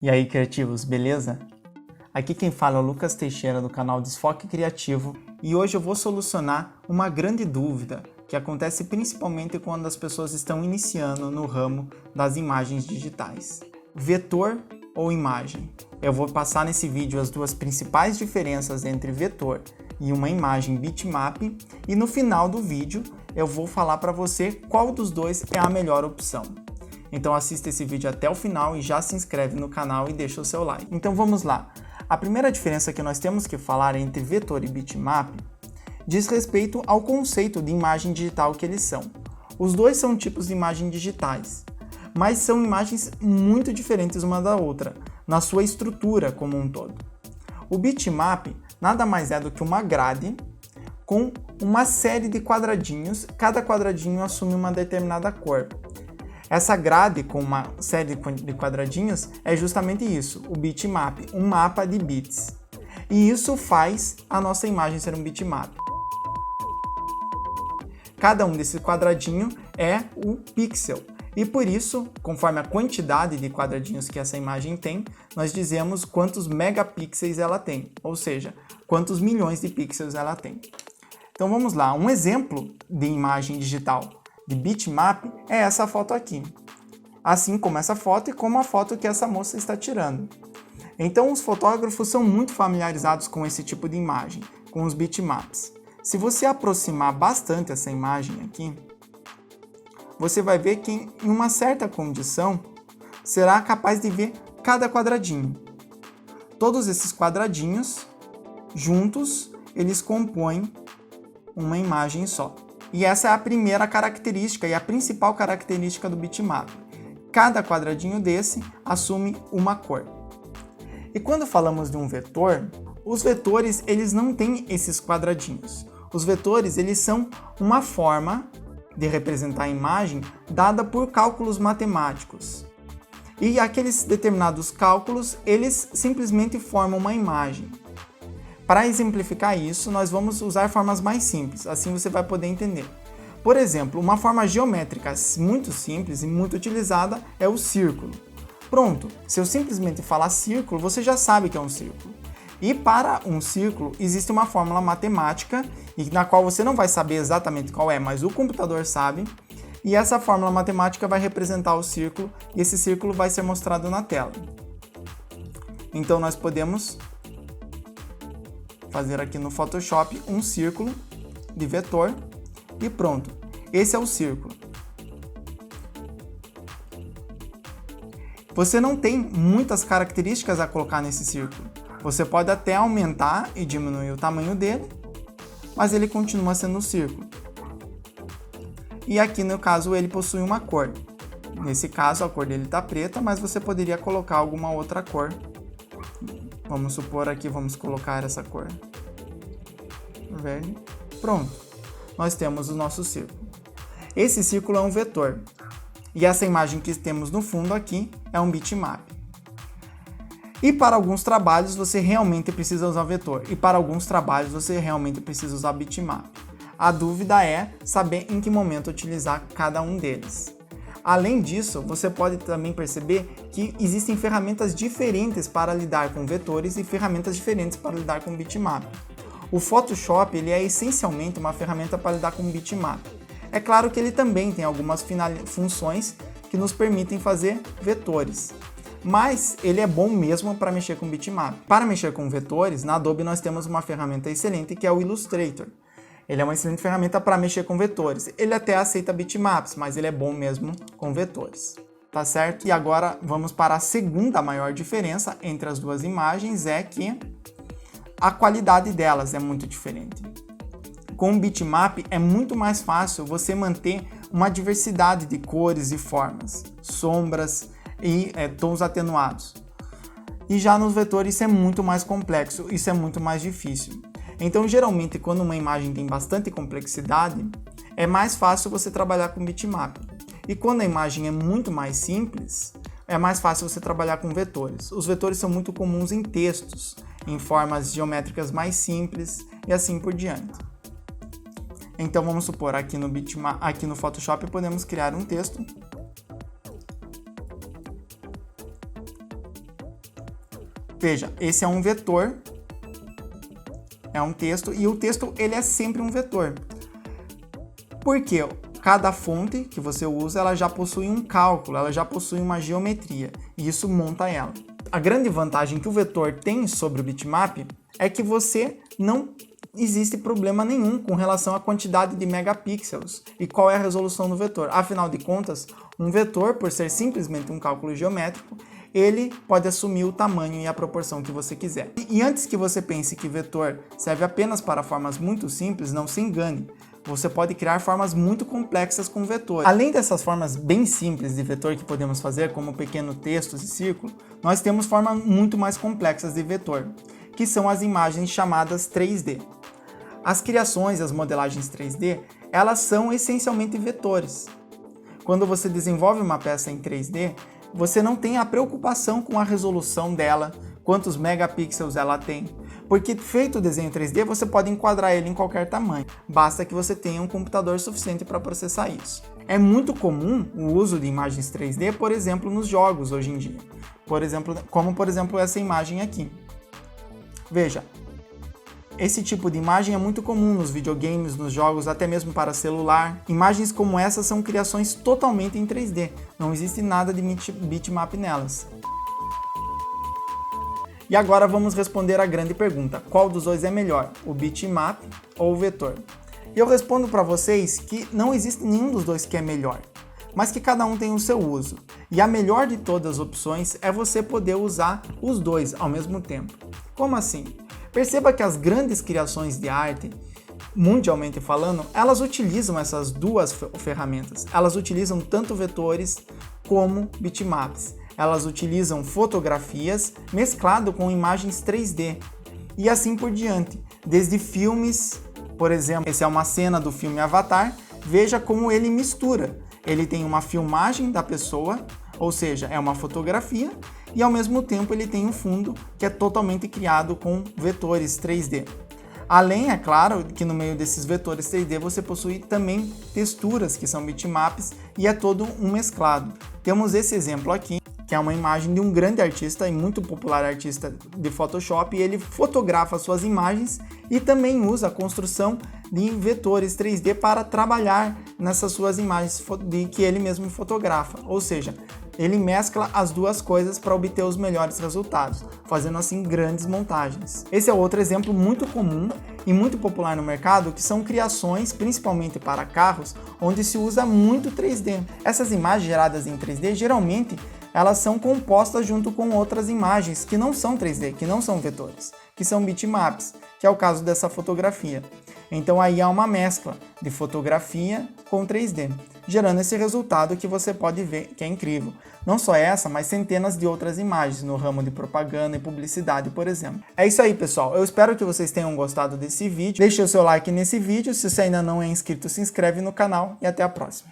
E aí, criativos, beleza? Aqui quem fala é o Lucas Teixeira do canal Desfoque Criativo e hoje eu vou solucionar uma grande dúvida que acontece principalmente quando as pessoas estão iniciando no ramo das imagens digitais. Vetor ou imagem? Eu vou passar nesse vídeo as duas principais diferenças entre vetor e uma imagem bitmap e no final do vídeo eu vou falar para você qual dos dois é a melhor opção. Então assista esse vídeo até o final e já se inscreve no canal e deixa o seu like. Então vamos lá. A primeira diferença que nós temos que falar entre vetor e bitmap diz respeito ao conceito de imagem digital que eles são. Os dois são tipos de imagem digitais, mas são imagens muito diferentes uma da outra, na sua estrutura como um todo. O bitmap nada mais é do que uma grade com uma série de quadradinhos, cada quadradinho assume uma determinada cor. Essa grade com uma série de quadradinhos é justamente isso, o bitmap, um mapa de bits. E isso faz a nossa imagem ser um bitmap. Cada um desses quadradinhos é o pixel. E por isso, conforme a quantidade de quadradinhos que essa imagem tem, nós dizemos quantos megapixels ela tem, ou seja, quantos milhões de pixels ela tem. Então vamos lá, um exemplo de imagem digital de bitmap é essa foto aqui, assim como essa foto e como a foto que essa moça está tirando. Então os fotógrafos são muito familiarizados com esse tipo de imagem, com os bitmaps. Se você aproximar bastante essa imagem aqui, você vai ver que em uma certa condição será capaz de ver cada quadradinho. Todos esses quadradinhos juntos, eles compõem uma imagem só. E essa é a primeira característica e a principal característica do bitmap. Cada quadradinho desse assume uma cor. E quando falamos de um vetor, os vetores eles não têm esses quadradinhos. Os vetores eles são uma forma de representar a imagem dada por cálculos matemáticos. E aqueles determinados cálculos, eles simplesmente formam uma imagem. Para exemplificar isso, nós vamos usar formas mais simples, assim você vai poder entender. Por exemplo, uma forma geométrica muito simples e muito utilizada é o círculo. Pronto, se eu simplesmente falar círculo, você já sabe que é um círculo. E para um círculo existe uma fórmula matemática, na qual você não vai saber exatamente qual é, mas o computador sabe. E essa fórmula matemática vai representar o círculo e esse círculo vai ser mostrado na tela. Então nós podemos fazer aqui no Photoshop um círculo de vetor e pronto. Esse é o círculo. Você não tem muitas características a colocar nesse círculo. Você pode até aumentar e diminuir o tamanho dele, mas ele continua sendo um círculo. E aqui no caso ele possui uma cor. Nesse caso a cor dele está preta, mas você poderia colocar alguma outra cor. Vamos supor aqui, vamos colocar essa cor verde. Pronto, nós temos o nosso círculo. Esse círculo é um vetor. E essa imagem que temos no fundo aqui é um bitmap. E para alguns trabalhos você realmente precisa usar vetor. E para alguns trabalhos você realmente precisa usar bitmap. A dúvida é saber em que momento utilizar cada um deles. Além disso, você pode também perceber que existem ferramentas diferentes para lidar com vetores e ferramentas diferentes para lidar com bitmap. O Photoshop ele é essencialmente uma ferramenta para lidar com bitmap. É claro que ele também tem algumas funções que nos permitem fazer vetores, mas ele é bom mesmo para mexer com bitmap. Para mexer com vetores, na Adobe nós temos uma ferramenta excelente que é o Illustrator. Ele é uma excelente ferramenta para mexer com vetores. Ele até aceita bitmaps, mas ele é bom mesmo com vetores. Tá certo? E agora vamos para a segunda maior diferença entre as duas imagens, é que a qualidade delas é muito diferente. Com o bitmap é muito mais fácil você manter uma diversidade de cores e formas, sombras e tons atenuados. E já nos vetores isso é muito mais complexo, isso é muito mais difícil. Então, geralmente, quando uma imagem tem bastante complexidade, é mais fácil você trabalhar com bitmap. E quando a imagem é muito mais simples, é mais fácil você trabalhar com vetores. Os vetores são muito comuns em textos, em formas geométricas mais simples e assim por diante. Então, vamos supor, aqui no Photoshop podemos criar um texto Veja, esse é um vetor, é um texto, e o texto ele é sempre um vetor. Por quê? Cada fonte que você usa, ela já possui um cálculo, ela já possui uma geometria, e isso monta ela. A grande vantagem que o vetor tem sobre o bitmap é que não existe problema nenhum com relação à quantidade de megapixels e qual é a resolução do vetor. Afinal de contas, um vetor, por ser simplesmente um cálculo geométrico, ele pode assumir o tamanho e a proporção que você quiser. E antes que você pense que vetor serve apenas para formas muito simples, não se engane. Você pode criar formas muito complexas com vetor. Além dessas formas bem simples de vetor que podemos fazer, como pequenos textos e círculo, nós temos formas muito mais complexas de vetor, que são as imagens chamadas 3D. As criações e as modelagens 3D, elas são essencialmente vetores. Quando você desenvolve uma peça em 3D, você não tem a preocupação com a resolução dela, quantos megapixels ela tem, porque feito o desenho 3D, você pode enquadrar ele em qualquer tamanho, basta que você tenha um computador suficiente para processar isso. É muito comum o uso de imagens 3D, por exemplo, nos jogos hoje em dia, como por exemplo essa imagem aqui. Veja, esse tipo de imagem é muito comum nos videogames, nos jogos, até mesmo para celular. Imagens como essa são criações totalmente em 3D, não existe nada de bitmap nelas. E agora vamos responder a grande pergunta: qual dos dois é melhor, o bitmap ou o vetor? E eu respondo para vocês que não existe nenhum dos dois que é melhor, mas que cada um tem o seu uso. E a melhor de todas as opções é você poder usar os dois ao mesmo tempo. Como assim? Perceba que as grandes criações de arte, mundialmente falando, elas utilizam essas duas ferramentas. Elas utilizam tanto vetores como bitmaps. Elas utilizam fotografias mesclado com imagens 3D e assim por diante. Desde filmes, por exemplo, essa é uma cena do filme Avatar, veja como ele mistura. Ele tem uma filmagem da pessoa, ou seja, é uma fotografia, e ao mesmo tempo ele tem um fundo que é totalmente criado com vetores 3D. Além, é claro, que no meio desses vetores 3D você possui também texturas que são bitmaps e é todo um mesclado. Temos esse exemplo aqui, que é uma imagem de um grande artista e muito popular artista de Photoshop, e ele fotografa suas imagens e também usa a construção de vetores 3D para trabalhar nessas suas imagens que ele mesmo fotografa. Ou seja, ele mescla as duas coisas para obter os melhores resultados, fazendo assim grandes montagens. Esse é outro exemplo muito comum e muito popular no mercado, que são criações, principalmente para carros, onde se usa muito 3D. Essas imagens geradas em 3D, geralmente, elas são compostas junto com outras imagens que não são 3D, que não são vetores, que são bitmaps, que é o caso dessa fotografia. Então aí há uma mescla de fotografia com 3D, gerando esse resultado que você pode ver que é incrível. Não só essa, mas centenas de outras imagens no ramo de propaganda e publicidade, por exemplo. É isso aí, pessoal. Eu espero que vocês tenham gostado desse vídeo. Deixe o seu like nesse vídeo. Se você ainda não é inscrito, se inscreve no canal e até a próxima.